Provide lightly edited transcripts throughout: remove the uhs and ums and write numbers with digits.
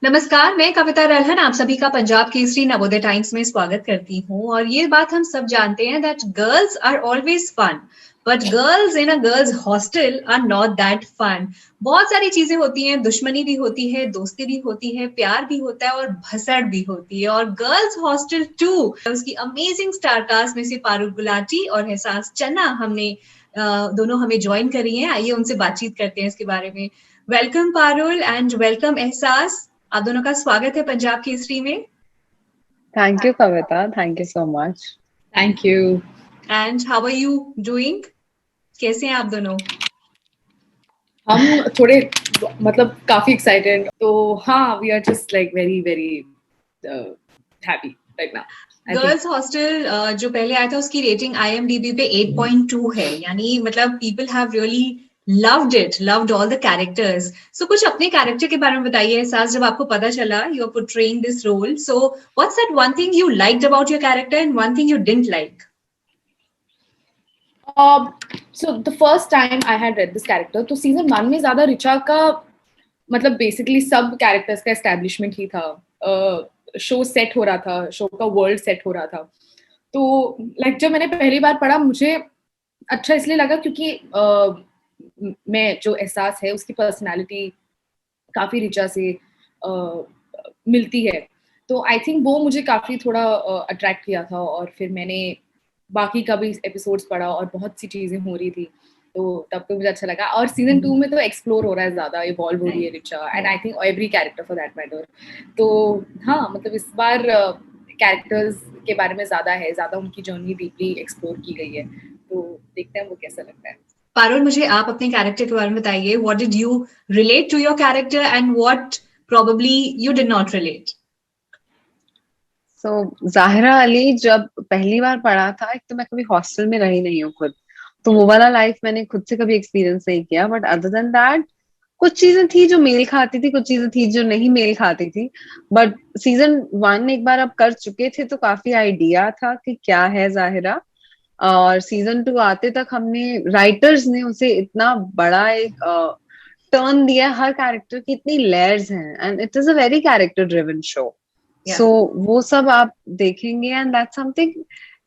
नमस्कार, मैं कविता रल्हन आप सभी का पंजाब केसरी नवोदय टाइम्स में स्वागत करती हूँ। और ये बात हम सब जानते हैं that girls are always fun, but girls in a girls hostel are not that fun. बहुत सारी चीजें होती हैं, दुश्मनी भी होती है, दोस्ती भी होती है, प्यार भी होता है और भसड़ भी होती है। और गर्ल्स हॉस्टल 2 उसकी अमेजिंग स्टारकास्ट में से पारुल गुलाटी और एहसास चन्ना दोनों हमें ज्वाइन करी हैं। आइए उनसे बातचीत करते हैं इसके बारे में। वेलकम पारुल एंड वेलकम एहसास, आप दोनों का स्वागत है पंजाब केसरी में। Thank you Kavita, thank you so much. Thank you. And how are you doing? कैसे हैं आप दोनों? हम थोड़े मतलब काफी एक्साइटेड, तो हाँ, we are just like very very happy right now. Girls hostel जो पहले आया था उसकी रेटिंग IMDb पे 8.2 है, यानी मतलब people have really loved it, loved all the characters. So कुछ अपने कैरेक्टर के बारे में बताइए एहसास, जब आपको पता चला you are portraying this role. So what's that one thing you liked about your character and one thing you didn't like? So the first time I had read this character, तो सीजन 1 में ज्यादा रिचा का मतलब basically सब characters का establishment ही था। Show set हो रहा था, शो का वर्ल्ड सेट हो रहा था। तो लाइक जब मैंने पहली बार पढ़ा, मुझे अच्छा इसलिए लगा क्योंकि मैं जो एहसास है उसकी पर्सनालिटी काफी रिचा से मिलती है, तो आई थिंक वो मुझे काफी थोड़ा अट्रैक्ट किया था। और फिर मैंने बाकी का भी एपिसोड्स पढ़ा और बहुत सी चीजें हो रही थी, तो तब तो मुझे अच्छा लगा। और सीजन 2 में तो एक्सप्लोर हो रहा है, ज्यादा इवॉल्व हो रही है Richa, and I think every character for that matter. तो हाँ, मतलब इस बार कैरेक्टर्स के बारे में ज्यादा उनकी जर्नी डीपली एक्सप्लोर की गई है, तो देखते हैं वो कैसा लगता है। पारुल, मुझे आप अपने कैरेक्टर के बारे में बताइए। What did you relate to your character and what probably you did not relate? Zahira Ali जब पहली बार पढ़ा था, एक तो मैं कभी हॉस्टल में रही नहीं हूँ खुद, तो वो वाला लाइफ मैंने खुद से कभी एक्सपीरियंस नहीं किया। बट अदर देन दैट कुछ चीजें थी जो मेल खाती थी, कुछ चीजें थी जो नहीं मेल खाती थी। बट सीजन 1 एक बार अब कर चुके थे तो काफी आइडिया था कि क्या है जाहिरा। और सीजन 2 आते तक हमने राइटर्स ने उसे इतना बड़ा एक टर्न दिया, हर कैरेक्टर की इतनी लेयर्स हैं and it is a very character driven show. So वो सब आप देखेंगे and that's something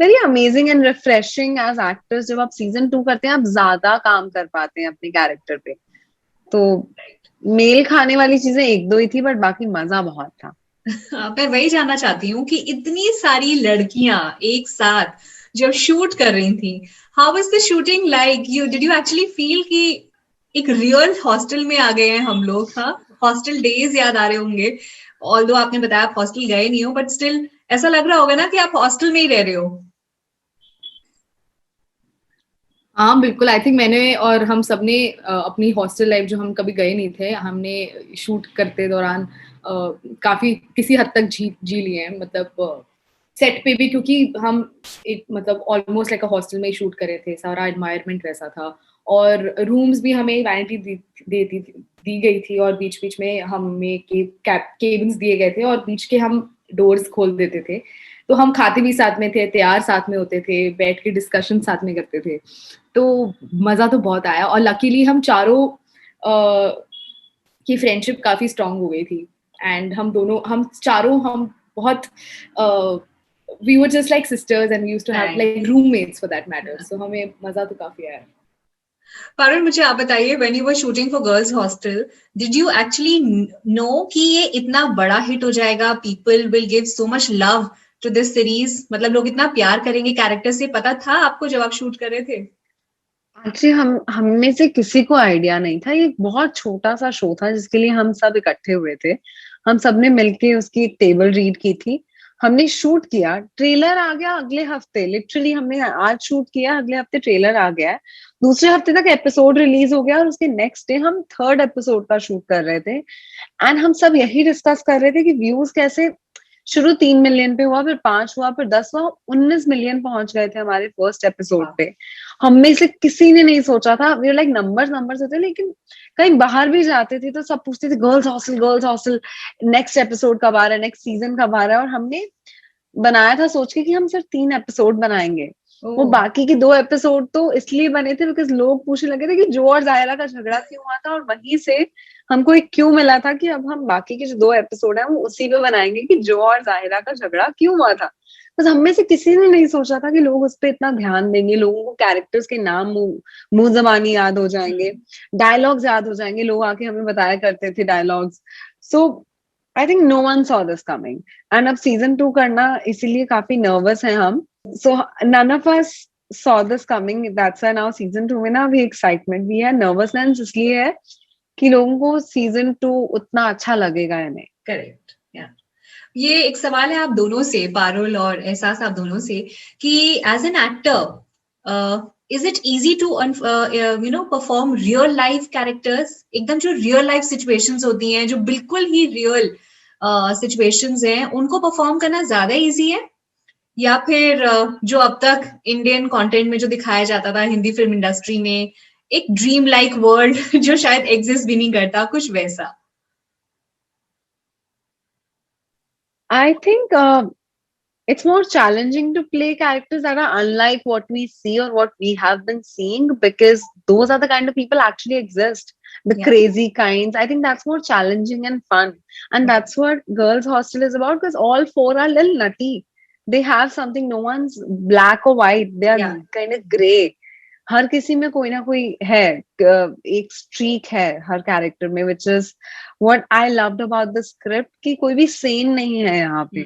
very amazing and refreshing as actors. जब आप सीजन 2 करते हैं, आप ज्यादा काम कर पाते हैं अपने कैरेक्टर पे। तो मेल खाने वाली चीजें एक दो ही थी, बट बाकी मजा बहुत था। मैं वही जानना चाहती हूँ कि इतनी सारी लड़कियां एक साथ जब शूट कर रही थी, how was the shooting like? Did you actually feel कि एक रियल हॉस्टल में आ गए हैं हम लोग? हाँ, हॉस्टल डेज याद आ रहे होंगे। ऑल्दो आपने बताया आप हॉस्टल गए नहीं हो, बट स्टिल ऐसा लग रहा होगा ना कि आप हॉस्टल में ही रह रहे हो। हाँ बिल्कुल, आई थिंक मैंने और हम सबने अपनी हॉस्टल लाइफ, जो हम कभी गए नहीं थे, हमने शूट करते दौरान काफी किसी हद तक जी लिए हैं। मतलब सेट पे भी, क्योंकि हम एक मतलब ऑलमोस्ट लाइक अ हॉस्टल में ही शूट करे थे, सारा एनवायरनमेंट वैसा था। और रूम्स भी हमें वैनिटी दी गई थी, और बीच बीच में हमें केबिन्स दिए गए थे, और बीच के हम डोर्स खोल देते थे, तो हम खाते भी साथ में थे, तैयार साथ में होते थे, बैठ के डिस्कशन साथ में करते थे। तो मजा तो बहुत आया, और लकीली हम चारों की फ्रेंडशिप काफी स्ट्रांग हो गई थी। एंड हम चारों बहुत we were just like sisters, and we used to have like roommates for that matter, so हमें मजा तो काफी आया। पारुल, मुझे आप बताइए, when you were shooting for Girls Hostel, did you actually know कि ये इतना बड़ा हिट हो जाएगा, people will give so much love to this series, मतलब लोग इतना प्यार करेंगे कैरेक्टर से? पता था आपको जब आप शूट कर रहे थे? एक्चुअली हम में से किसी को आइडिया नहीं था। ये बहुत छोटा सा शो था जिसके लिए हम सब इकट्ठे हुए थे। हम सब ने मिलके उसकी टेबल रीड की थी, हमने शूट किया, ट्रेलर आ गया अगले हफ्ते। लिटरली हमने आज शूट किया, अगले हफ्ते ट्रेलर आ गया है, दूसरे हफ्ते तक एपिसोड रिलीज हो गया, और उसके नेक्स्ट डे हम थर्ड एपिसोड का शूट कर रहे थे। एंड हम सब यही डिस्कस कर रहे थे कि व्यूज कैसे शुरू 3 मिलियन पे हुआ, फिर 5 हुआ, फिर 10 हुआ, 19 मिलियन पहुंच गए थे हमारे फर्स्ट एपिसोड पे। हम में से किसी ने नहीं सोचा था, वी लाइक नंबर्स होते, लेकिन कहीं बाहर भी जाते थे तो सब पूछते थे गर्ल्स हॉस्टल नेक्स्ट एपिसोड कब आ रहा है, नेक्स्ट सीजन कब आ रहा है। और हमने बनाया था सोच के कि हम सिर्फ 3 एपिसोड बनाएंगे, वो बाकी के 2 एपिसोड तो इसलिए बने थे बिकॉज लोग पूछने लगे थे कि जो और जायरा का झगड़ा क्यों हुआ था, और वहीं से हमको एक क्यों मिला था कि अब हम बाकी के जो 2 एपिसोड है वो उसी पे बनाएंगे कि जो और जायरा का झगड़ा क्यों हुआ था। बस हम में से किसी ने नहीं सोचा था कि लोग उस पर इतना ध्यान देंगे, लोगों को कैरेक्टर्स के नाम मुंह जबानी याद हो जाएंगे, डायलॉग्स याद हो जाएंगे, लोग आके हमें बताया करते थे dialogues. So I think no one saw this coming, and अब सीजन 2 करना इसीलिए काफी नर्वस है हम। So none of us saw this coming. That's why now season 2 में ना अभी excitement भी है, nervousness इसलिए है कि लोगों को season 2 उतना अच्छा लगेगा या नहीं। करेक्ट, ये एक सवाल है आप दोनों से, पारुल और एहसास, आप दोनों से, कि as an actor is it easy to perform real life characters, एकदम जो रियल लाइफ सिचुएशंस होती हैं, जो बिल्कुल ही रियल सिचुएशंस हैं, उनको परफॉर्म करना ज्यादा इजी है, या फिर जो अब तक इंडियन कंटेंट में जो दिखाया जाता था हिंदी फिल्म इंडस्ट्री में, एक ड्रीम लाइक वर्ल्ड जो शायद एग्जिस्ट भी नहीं करता, कुछ वैसा? I think it's more challenging to play characters that are unlike what we see or what we have been seeing, because those are the kind of people actually exist, the crazy kinds. I think that's more challenging and fun, and that's what Girls Hostel is about, because all 4 are a little nutty. They have something, no one's black or white, they are kind of gray. हर किसी में कोई ना कोई है, एक streak है हर character में, which is what I loved about the script, कि कोई भी सेन नहीं है यहाँ पे।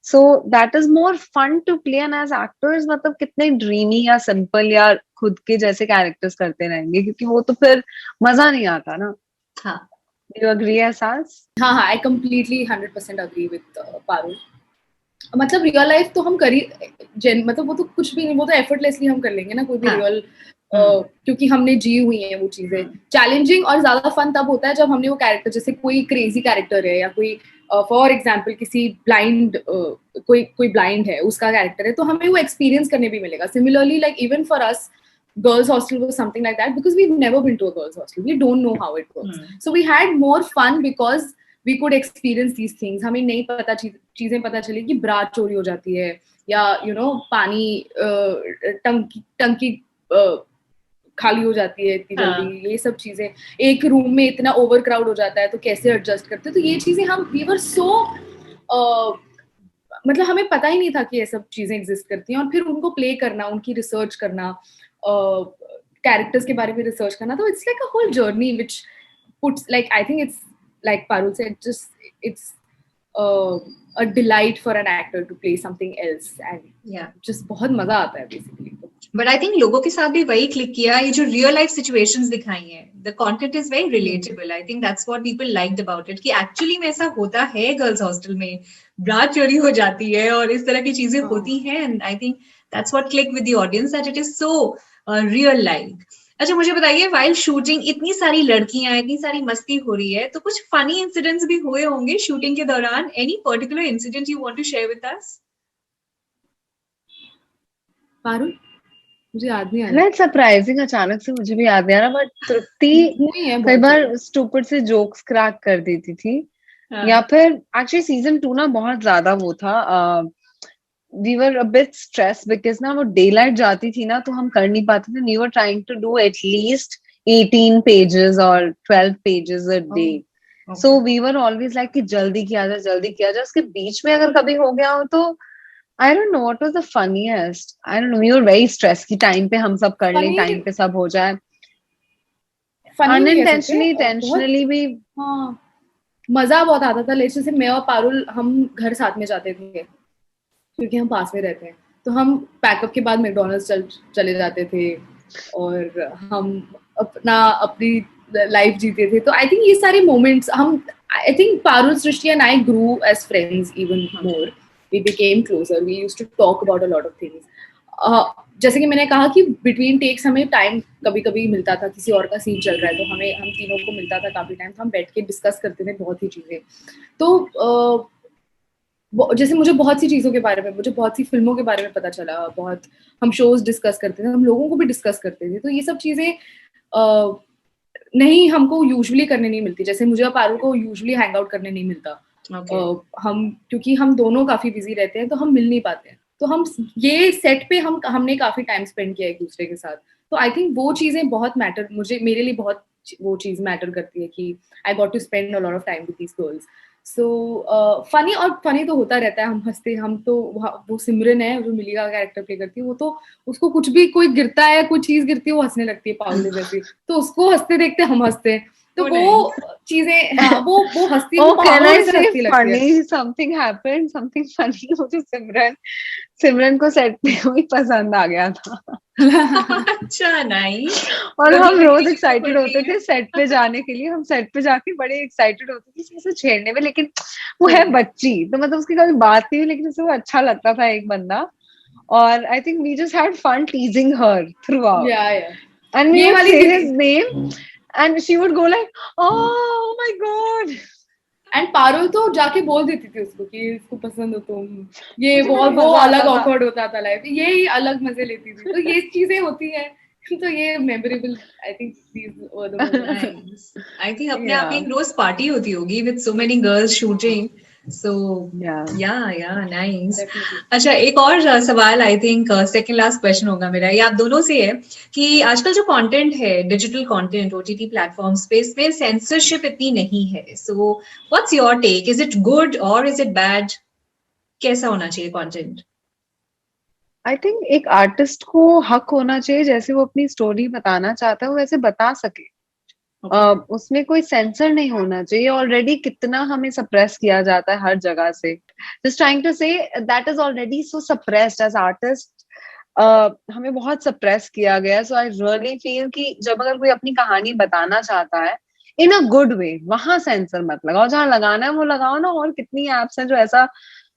So that is more fun to play, and as actors मतलब कितने ड्रीमी या सिंपल या खुद के जैसे कैरेक्टर्स करते रहेंगे, क्योंकि वो तो फिर मजा नहीं आता ना। हाँ, Do you agree, एहसास? हाँ, I completely 100% agree with Parul. मतलब रियल लाइफ तो हम मतलब वो तो कुछ भी नहीं, वो तो एफर्टलेसली हम कर लेंगे ना कोई भी रियल, क्योंकि हमने जी हुई है वो चीजें। चैलेंजिंग और ज्यादा फन तब होता है जब हमने वो कैरेक्टर, जैसे कोई क्रेजी कैरेक्टर है या कोई फॉर एग्जाम्पल किसी ब्लाइंड कोई ब्लाइंड है, उसका कैरेक्टर है, तो हमें वो एक्सपीरियंस करने भी मिलेगा। Similarly like even for us girls hostel was something like that, because we've never been to a girls hostel, we don't know how it works, so we had more fun because we could experience these things. हमें नहीं पता चीजें पता चली कि ब्रा चोरी हो जाती है, या पानी टंकी खाली हो जाती है इतनी जल्दी, ये सब चीजें, एक रूम में इतना ओवर क्राउड हो जाता है तो कैसे एडजस्ट करते हैं। तो ये चीजें हम वी वर सो मतलब हमें पता ही नहीं था कि ये सब चीजें एग्जिस्ट करती हैं, और फिर उनको प्ले करना, उनकी रिसर्च करना, कैरेक्टर्स के बारे में रिसर्च करना, तो it's like a whole journey which puts, like I think it's like Parul said, just it's a delight for an actor to play something else, and just बहुत मजा आता है basically। But I think लोगों के साथ भी वही click किया, ये जो real life situations दिखाई हैं, the content is very relatable. I think that's what people liked about it, कि actually में ऐसा होता है गर्ल्स हॉस्टल में, ब्रा चोरी हो जाती है और इस तरह की चीजें होती हैं, and I think that's what clicked with the audience, that it is so real life. अच्छा, मुझे बताइए, while shooting इतनी सारी लड़कियां, इतनी सारी मस्ती हो रही है, तो कुछ funny incidents भी हुए होंगे शूटिंग के दौरान? Any particular incident you want to share with us? Parul, मुझे याद नहीं आ रहा। That's surprising, अचानक से मुझे भी याद नहीं आ रहा, बट तृप्ति कई बार स्टूपिड से जोक्स क्रैक कर देती थी, या फिर एक्चुअली सीजन 2 ना बहुत ज्यादा वो था, we were a bit stressed because ना वो daylight जाती थी ना, तो हम कर नहीं पाते थे। We were trying to do at least 18 pages or 12 pages a day. So we were always like कि जल्दी किया जाए। उसके बीच में अगर कभी हो गया हो तो I don't know what was the funniest. I don't know. We were very stressed कि टाइम पे हम सब कर लें, टाइम पे सब हो जाए। Unintentionally, intentionally भी। हाँ, मजा बहुत आता था। जैसे मैं और पारुल हम घर साथ में जाते थे क्योंकि हम पास में रहते हैं, तो हम पैकअप के बाद मैकडॉनल्ड्स चले जाते थे और हम अपनी लाइफ जीते थे। तो आई थिंक ये सारे मोमेंट्स हम, I think Parul, Srishti and I grew as friends even more. We became closer. We used to talk about a lot of things. जैसे कि मैंने कहा कि बिटवीन टेक्स हमें टाइम कभी कभी मिलता था, किसी और का सीन चल रहा है तो हम तीनों को मिलता था काफी टाइम, तो हम बैठ के डिस्कस करते थे बहुत ही चीजें। तो जैसे मुझे बहुत सी चीजों के बारे में, मुझे बहुत सी फिल्मों के बारे में पता चला, बहुत हम शोज डिस्कस करते थे, हम लोगों को भी डिस्कस करते थे। तो ये सब चीजें नहीं हमको यूजुअली करने नहीं मिलती, जैसे मुझे और पारुल को यूजुअली हैंग आउट करने नहीं मिलता। हम क्योंकि हम दोनों काफी बिजी रहते हैं तो हम मिल नहीं पाते हैं। तो हम ये सेट पे हमने काफी टाइम स्पेंड किया एक दूसरे के साथ. तो आई थिंक वो चीजें बहुत मैटर, मेरे लिए बहुत वो चीज मैटर करती है कि I got to spend a lot of time with these girls. So funny तो होता रहता है, हम हंसते, हम तो वो सिमरन है जो मिली का कैरेक्टर प्ले करती है, वो तो उसको कुछ भी कोई गिरता है, कोई चीज गिरती है, वो हंसने लगती है पागल जैसी. तो उसको हंसते देखते हम हंसते हैं. तो वो चीजें, हाँ, वो हंसती है, वो पागलों से हंसती लगती है. Funny something happened, something funny. मुझे सिमरन को सेट पे भी पसंद आ गया था. अच्छा, नाइस. और हम रोज एक्साइटेड होते थे सेट पे जाने के लिए. हम सेट पे जाके बड़े एक्साइटेड होते थे इसे छेड़ने में, लेकिन वो है बच्ची, तो मतलब उसकी कभी बात नहीं हुई, लेकिन उसे वो अच्छा लगता था एक बंदा. और I think we just had fun teasing her throughout. And we would say his name and she would go like, oh my God. And Parul तो जाके बोल देती थी उसको कि इसको पसंद हो तुम. ये वो अलग ऑकवर्ड होता था लाइफ, ये अलग मजे लेती थी. तो ये चीजें होती है. तो ये memorable, I think these were the moments. I think अपने आप एक रोज पार्टी होती होगी with so many girls shooting. So yeah nice. अच्छा, एक और सवाल, I think second last question होगा मेरा, ये आप दोनों से है कि आजकल जो कंटेंट है, डिजिटल कंटेंट ओटीटी प्लेटफॉर्म्स पे, इसमें सेंसरशिप इतनी नहीं है. So what's your take? Is it good or is it bad? कैसा होना चाहिए कंटेंट? आई थिंक एक आर्टिस्ट को हक होना चाहिए, जैसे वो अपनी स्टोरी बताना चाहता है वो वैसे बता सके. उसमें कोई सेंसर नहीं होना चाहिए. ऑलरेडी कितना हमें सप्रेस किया जाता है हर जगह से. Just trying to say that is already so suppressed as artist. हमें बहुत सप्रेस किया गया. सो आई रियली फील कि जब अगर कोई अपनी कहानी बताना चाहता है इन अ गुड वे, वहां सेंसर मत लगाओ. जहां लगाना है वो लगाओ ना. और कितनी एप्स हैं जो ऐसा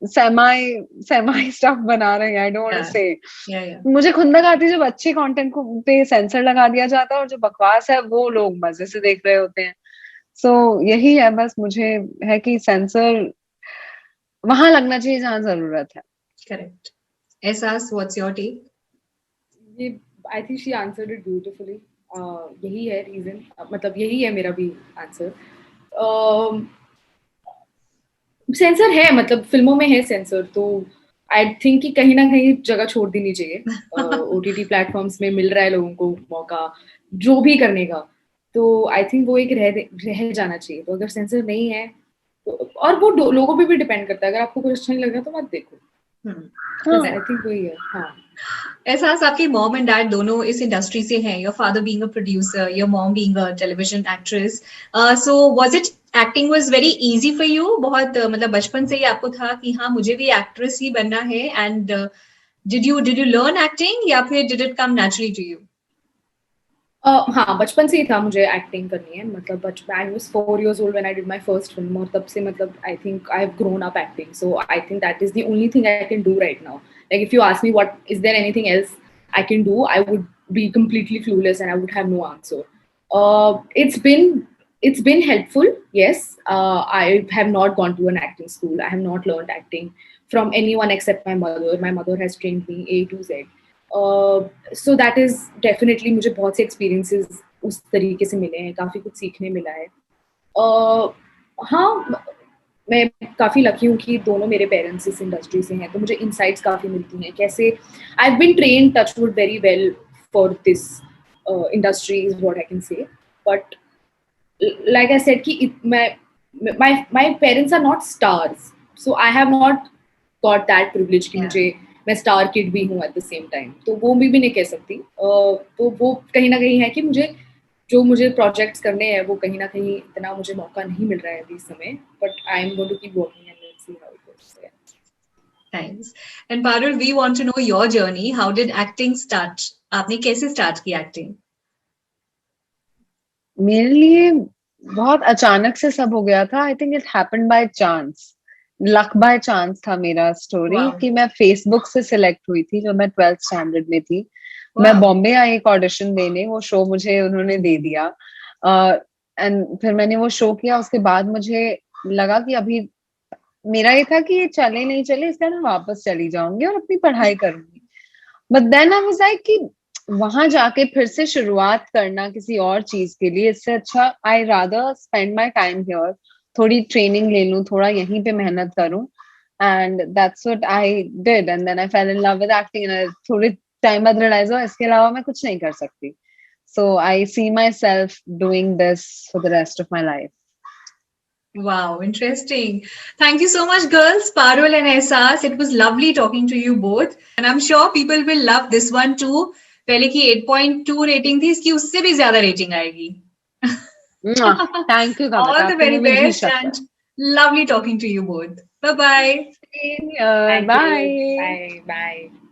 सेमाई स्टफ बना रहे हैं. आई डोंट वांट टू से. मुझे खुंदक आती है जब अच्छे कंटेंट को पे सेंसर लगा दिया जाता है और जो बकवास है वो लोग मजे से देख रहे होते हैं. सो यही है बस. मुझे है कि सेंसर वहां लगना चाहिए जहां जरूरत है. करेक्ट. एहसास, व्हाट्स योर टेक? ये I think she answered it beautifully. यही है रीजन, मतलब यही है मेरा भी आंसर. सेंसर है, मतलब फिल्मों में है सेंसर, तो आई थिंक कि कहीं ना कहीं जगह छोड़ देनी चाहिए. ओटीटी प्लेटफॉर्म्स में मिल रहा है लोगों को मौका जो भी करने का, तो आई थिंक वो एक रह जाना चाहिए. तो अगर सेंसर नहीं है तो, और वो लोगों पे भी डिपेंड करता है. अगर आपको कुछ अच्छा नहीं लग रहा तो मत देखो. आई थिंक वही है. हाँ. एहसास, आपके मॉम एंड डैड दोनों इस इंडस्ट्री से हैं. Your father being a producer, your mom being a television actress. So was it acting was very easy for you? बहुत मतलब बचपन से ही आपको था कि हाँ मुझे भी एक्ट्रेस ही बनना है? And did you learn acting या फिर did it come naturally to you? हाँ, बचपन से ही था मुझे एक्टिंग करनी है. मतलब I was 4 years old when I did my first film, और तब से मतलब I think I have grown up acting. So I think that is the only thing I can do right now. Like if you ask me what is there anything else I can do, I would be completely clueless and I would have no answer. It's been helpful, yes. I have not gone to an acting school. I have not learned acting from anyone except my mother. My mother has trained me A to Z. So that is definitely, मुझे बहुत से experiences उस तरीके से मिले हैं, काफी कुछ सीखने मिला है. हाँ, मैं काफी लकी हूँ कि दोनों मेरे पेरेंट्स इस इंडस्ट्री से हैं, तो मुझे इनसाइट्स काफी मिलती हैं. कैसे I have been trained touch wood very well for this industry is what I can say. But like I said कि my parents are not stars, so I have not got that privilege कि मुझे मैं star kid भी हूँ at the same time. तो वो भी नहीं कह सकती. तो वो कहीं ना कहीं है कि मुझे प्रोजेक्ट्स करने हैं वो कहीं ना कहीं इतना मुझे मौका नहीं मिल रहा है अभी इस समय. But I am going to keep working and let's see how it goes. Thanks. And Parul, we want to know your journey. How did acting start? आपने कैसे start की acting? मेरे लिए बहुत अचानक से सब हो गया था. I think it happened by chance. Luck by chance था मेरा स्टोरी. कि मैं फेसबुक से सिलेक्ट हुई थी जब मैं 12th स्टैंडर्ड में थी. मैं बॉम्बे आई एक ऑडिशन देने. वो शो मुझे उन्होंने दे दिया एंड फिर मैंने वो शो किया. उसके बाद मुझे लगा कि अभी मेरा ये था कि ये चले नहीं चले इसका मैं वापस चली जाऊंगी और अपनी पढ़ाई करूंगी. But then I was like कि वहां जाके फिर से शुरुआत करना किसी और चीज के लिए, इससे अच्छा I rather spend my time here. थोड़ी ट्रेनिंग ले लूं, थोड़ा यहीं पे मेहनत करूं and that's what I did, and then I fell in love with acting, and I थोड़े time बाद realize हुआ इसके अलावा मैं कुछ नहीं कर सकती. So I see myself doing this for the rest of my life. Wow, interesting. Thank you so much, girls, Parul and Ehsas. It was lovely talking to you both. And I'm sure people will love this one too. पहले की 8.2 rating थी, इसकी उससे भी ज्यादा rating आएगी. Thank you, Kavita. All the very आपको भी best शक्ल and lovely talking to you both. Bye-bye. है. Thank you. Bye. Bye. Bye.